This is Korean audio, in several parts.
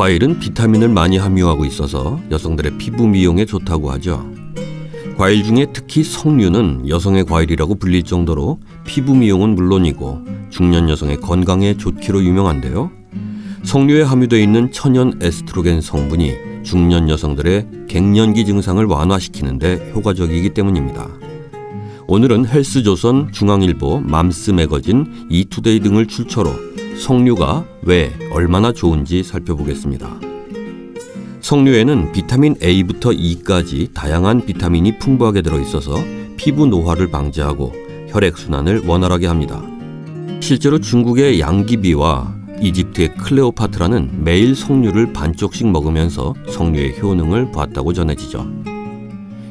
과일은 비타민을 많이 함유하고 있어서 여성들의 피부 미용에 좋다고 하죠. 과일 중에 특히 석류는 여성의 과일이라고 불릴 정도로 피부 미용은 물론이고 중년 여성의 건강에 좋기로 유명한데요. 석류에 함유되어 있는 천연 에스트로겐 성분이 중년 여성들의 갱년기 증상을 완화시키는 데 효과적이기 때문입니다. 오늘은 헬스조선, 중앙일보, 맘스 매거진, 이투데이 등을 출처로 석류가 왜 얼마나 좋은지 살펴보겠습니다. 석류에는 비타민 A부터 E까지 다양한 비타민이 풍부하게 들어있어서 피부 노화를 방지하고 혈액순환을 원활하게 합니다. 실제로 중국의 양귀비와 이집트의 클레오파트라는 매일 석류를 반쪽씩 먹으면서 석류의 효능을 보았다고 전해지죠.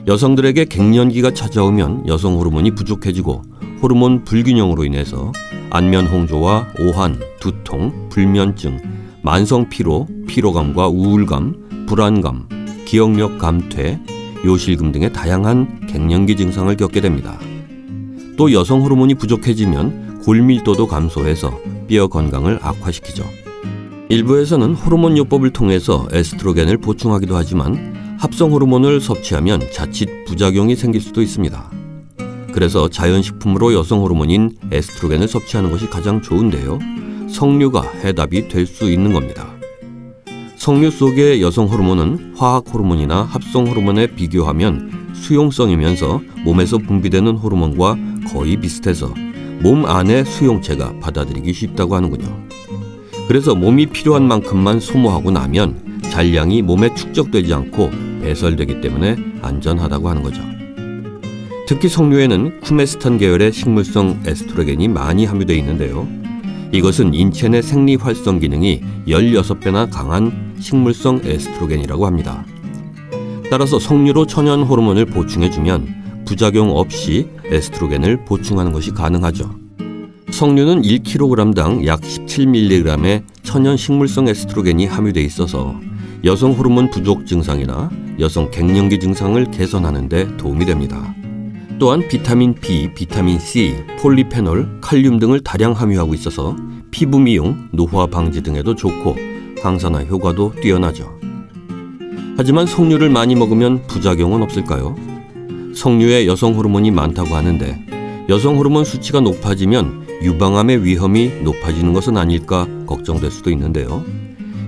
여성들에게 갱년기가 찾아오면 여성 호르몬이 부족해지고 호르몬 불균형으로 인해서 안면 홍조와 오한, 두통, 불면증, 만성 피로, 피로감과 우울감, 불안감, 기억력 감퇴, 요실금 등의 다양한 갱년기 증상을 겪게 됩니다. 또 여성 호르몬이 부족해지면 골밀도도 감소해서 뼈 건강을 악화시키죠. 일부에서는 호르몬 요법을 통해서 에스트로겐을 보충하기도 하지만 합성 호르몬을 섭취하면 자칫 부작용이 생길 수도 있습니다. 그래서 자연식품으로 여성 호르몬인 에스트로겐을 섭취하는 것이 가장 좋은데요. 석류가 해답이 될 수 있는 겁니다. 석류 속의 여성 호르몬은 화학 호르몬이나 합성 호르몬에 비교하면 수용성이면서 몸에서 분비되는 호르몬과 거의 비슷해서 몸 안의 수용체가 받아들이기 쉽다고 하는군요. 그래서 몸이 필요한 만큼만 소모하고 나면 잔량이 몸에 축적되지 않고 배설되기 때문에 안전하다고 하는 거죠. 특히 석류에는 쿠메스탄 계열의 식물성 에스트로겐이 많이 함유되어 있는데요. 이것은 인체 내 생리 활성 기능이 16배나 강한 식물성 에스트로겐이라고 합니다. 따라서 석류로 천연 호르몬을 보충해주면 부작용 없이 에스트로겐을 보충하는 것이 가능하죠. 석류는 1kg당 약 17mg의 천연 식물성 에스트로겐이 함유되어 있어서 여성 호르몬 부족 증상이나 여성 갱년기 증상을 개선하는 데 도움이 됩니다. 또한 비타민 B, 비타민 C, 폴리페놀, 칼륨 등을 다량 함유하고 있어서 피부 미용, 노화 방지 등에도 좋고 항산화 효과도 뛰어나죠. 하지만 석류를 많이 먹으면 부작용은 없을까요? 석류에 여성 호르몬이 많다고 하는데 여성 호르몬 수치가 높아지면 유방암의 위험이 높아지는 것은 아닐까 걱정될 수도 있는데요.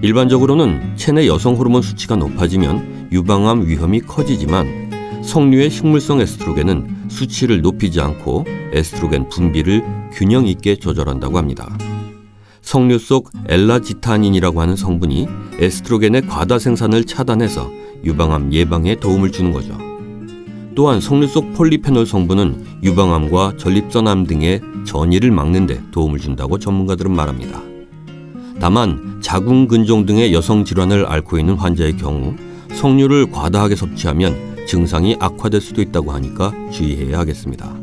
일반적으로는 체내 여성 호르몬 수치가 높아지면 유방암 위험이 커지지만 석류의 식물성 에스트로겐은 수치를 높이지 않고 에스트로겐 분비를 균형 있게 조절한다고 합니다. 석류 속 엘라지타닌이라고 하는 성분이 에스트로겐의 과다 생산을 차단해서 유방암 예방에 도움을 주는 거죠. 또한 석류 속 폴리페놀 성분은 유방암과 전립선암 등의 전이를 막는 데 도움을 준다고 전문가들은 말합니다. 다만 자궁근종 등의 여성 질환을 앓고 있는 환자의 경우 석류를 과다하게 섭취하면 증상이 악화될 수도 있다고 하니까 주의해야 하겠습니다.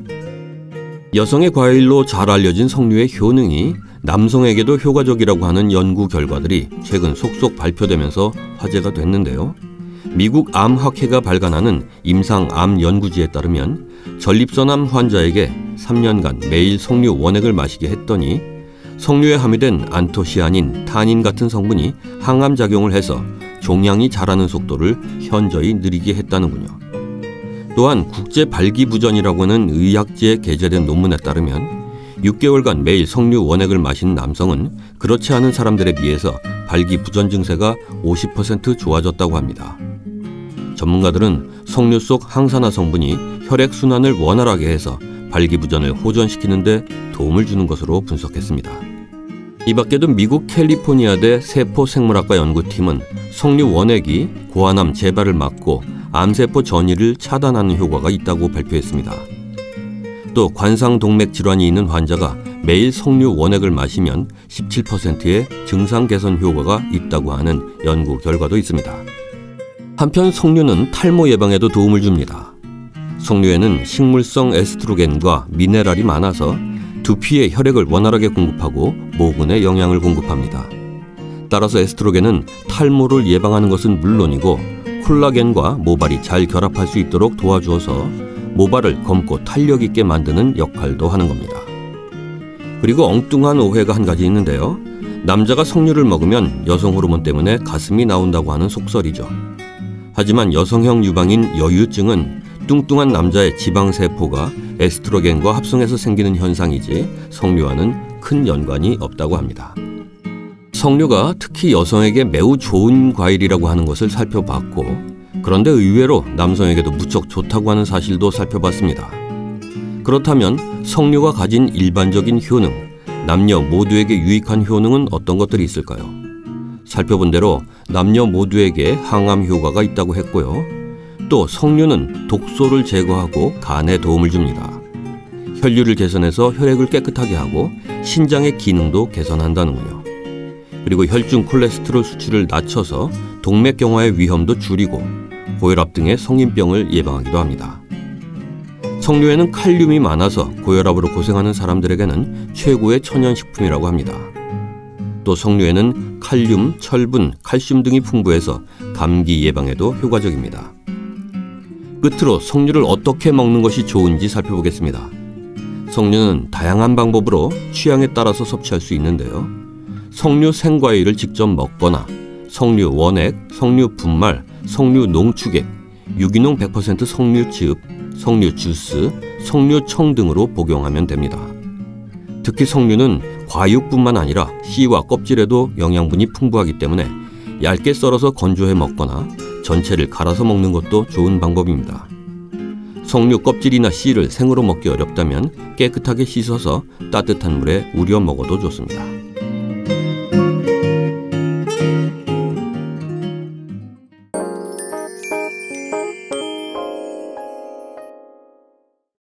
여성의 과일로 잘 알려진 석류의 효능이 남성에게도 효과적이라고 하는 연구 결과들이 최근 속속 발표되면서 화제가 됐는데요. 미국 암학회가 발간하는 임상암 연구지에 따르면 전립선암 환자에게 3년간 매일 석류 원액을 마시게 했더니 석류에 함유된 안토시아닌, 타닌 같은 성분이 항암 작용을 해서 종양이 자라는 속도를 현저히 느리게 했다는군요. 또한 국제발기부전이라고 하는 의학지에 게재된 논문에 따르면 6개월간 매일 석류 원액을 마신 남성은 그렇지 않은 사람들에 비해서 발기부전 증세가 50% 좋아졌다고 합니다. 전문가들은 석류 속 항산화 성분이 혈액순환을 원활하게 해서 발기부전을 호전시키는 데 도움을 주는 것으로 분석했습니다. 이 밖에도 미국 캘리포니아대 세포생물학과 연구팀은 석류 원액이 고환암 재발을 막고 암세포 전이를 차단하는 효과가 있다고 발표했습니다. 또 관상동맥 질환이 있는 환자가 매일 석류 원액을 마시면 17%의 증상 개선 효과가 있다고 하는 연구 결과도 있습니다. 한편 석류는 탈모 예방에도 도움을 줍니다. 석류에는 식물성 에스트로겐과 미네랄이 많아서 두피에 혈액을 원활하게 공급하고 모근에 영양을 공급합니다. 따라서 에스트로겐은 탈모를 예방하는 것은 물론이고 콜라겐과 모발이 잘 결합할 수 있도록 도와주어서 모발을 검고 탄력 있게 만드는 역할도 하는 겁니다. 그리고 엉뚱한 오해가 한 가지 있는데요. 남자가 석류를 먹으면 여성 호르몬 때문에 가슴이 나온다고 하는 속설이죠. 하지만 여성형 유방인 여유증은 뚱뚱한 남자의 지방세포가 에스트로겐과 합성해서 생기는 현상이지 석류와는 큰 연관이 없다고 합니다. 석류가 특히 여성에게 매우 좋은 과일이라고 하는 것을 살펴봤고, 그런데 의외로 남성에게도 무척 좋다고 하는 사실도 살펴봤습니다. 그렇다면 석류가 가진 일반적인 효능, 남녀 모두에게 유익한 효능은 어떤 것들이 있을까요? 살펴본 대로 남녀 모두에게 항암 효과가 있다고 했고요. 또 석류는 독소를 제거하고 간에 도움을 줍니다. 혈류를 개선해서 혈액을 깨끗하게 하고 신장의 기능도 개선한다는군요. 그리고 혈중 콜레스테롤 수치를 낮춰서 동맥경화의 위험도 줄이고 고혈압 등의 성인병을 예방하기도 합니다. 석류에는 칼륨이 많아서 고혈압으로 고생하는 사람들에게는 최고의 천연식품이라고 합니다. 또 석류에는 칼륨, 철분, 칼슘 등이 풍부해서 감기 예방에도 효과적입니다. 끝으로 석류를 어떻게 먹는 것이 좋은지 살펴보겠습니다. 석류는 다양한 방법으로 취향에 따라서 섭취할 수 있는데요. 석류 생과일을 직접 먹거나 석류 원액, 석류 분말, 석류 농축액, 유기농 100% 석류즙, 석류 주스, 석류청 등으로 복용하면 됩니다. 특히 석류는 과육뿐만 아니라 씨와 껍질에도 영양분이 풍부하기 때문에 얇게 썰어서 건조해 먹거나 전체를 갈아서 먹는 것도 좋은 방법입니다. 석류 껍질이나 씨를 생으로 먹기 어렵다면 깨끗하게 씻어서 따뜻한 물에 우려 먹어도 좋습니다.